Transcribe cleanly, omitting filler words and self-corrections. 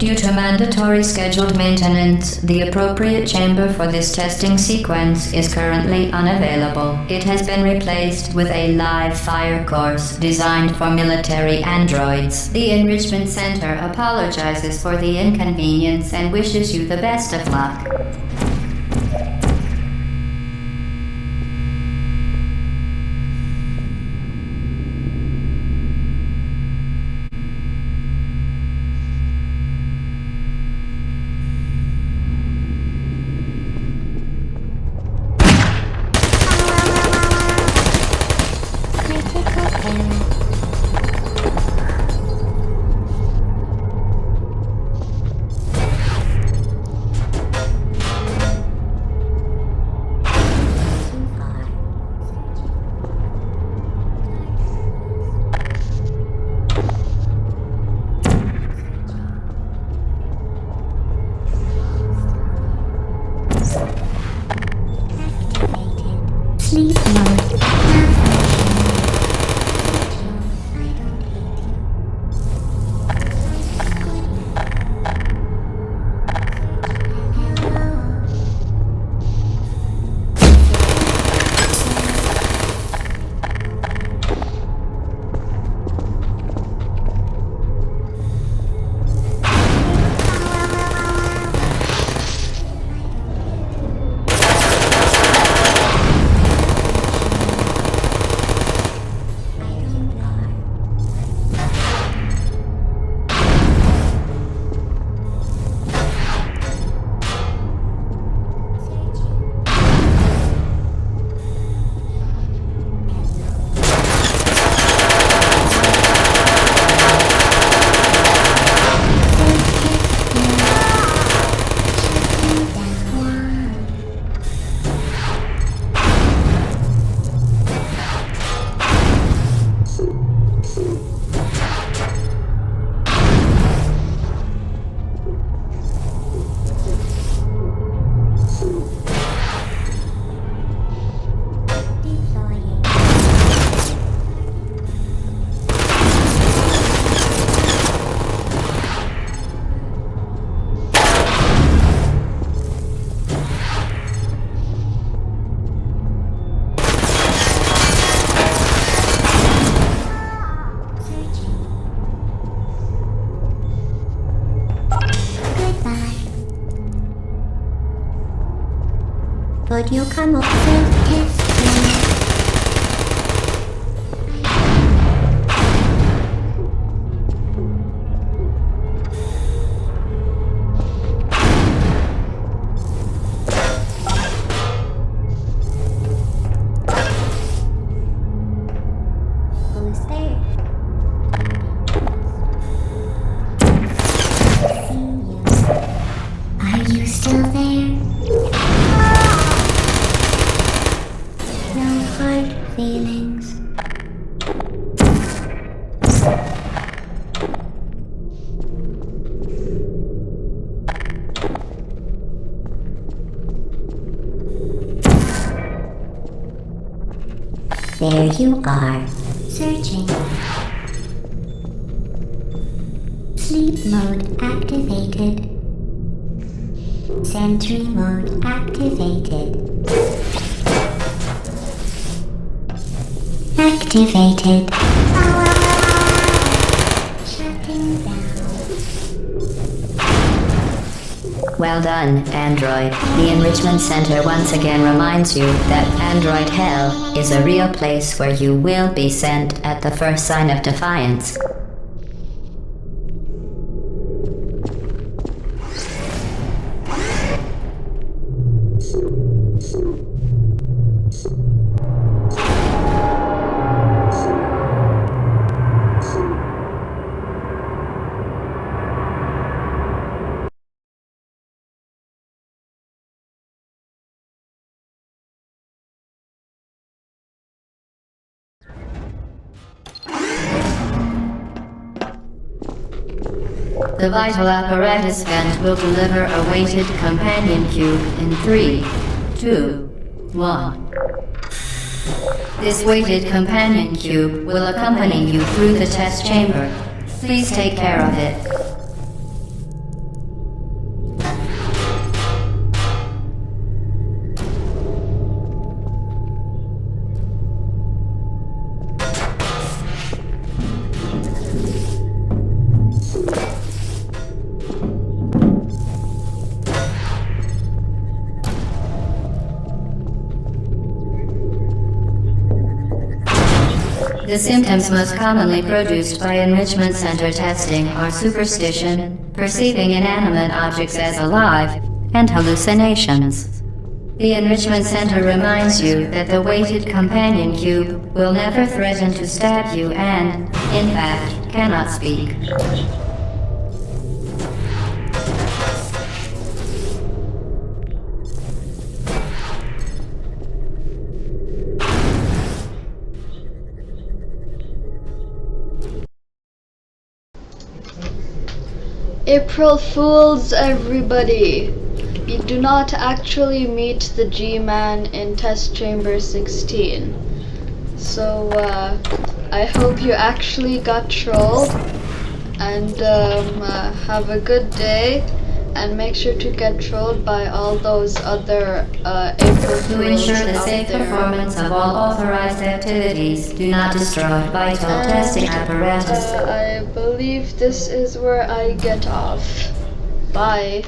Due to mandatory scheduled maintenance, the appropriate chamber for this testing sequence is currently unavailable. It has been replaced with a live fire course designed for military androids. The Enrichment Center apologizes for the inconvenience and wishes you the best of luck. Sleep mode. Could you come up and test me? Who's there? See you. Are you still there? No hard feelings. There you are, searching. Sleep mode activated. Sentry mode activated. Activated. Shutting down. Well done, Android. The Enrichment Center once again reminds you that Android Hell is a real place where you will be sent at the first sign of defiance. The vital apparatus vent will deliver a weighted companion cube in 3, 2, 1. This weighted companion cube will accompany you through the test chamber. Please take care of it. The symptoms most commonly produced by enrichment center testing are superstition, perceiving inanimate objects as alive, and hallucinations. The enrichment center reminds you that the weighted companion cube will never threaten to stab you and, in fact, cannot speak. April Fools, everybody! You do not actually meet the G-Man in test chamber 16. So, I hope you actually got trolled, and have a good day, and make sure to get trolled by all those other April Fools To ensure the out safe there. performance of all authorized activities, do not destroy vital testing apparatus. I believe this is where I get off. Bye.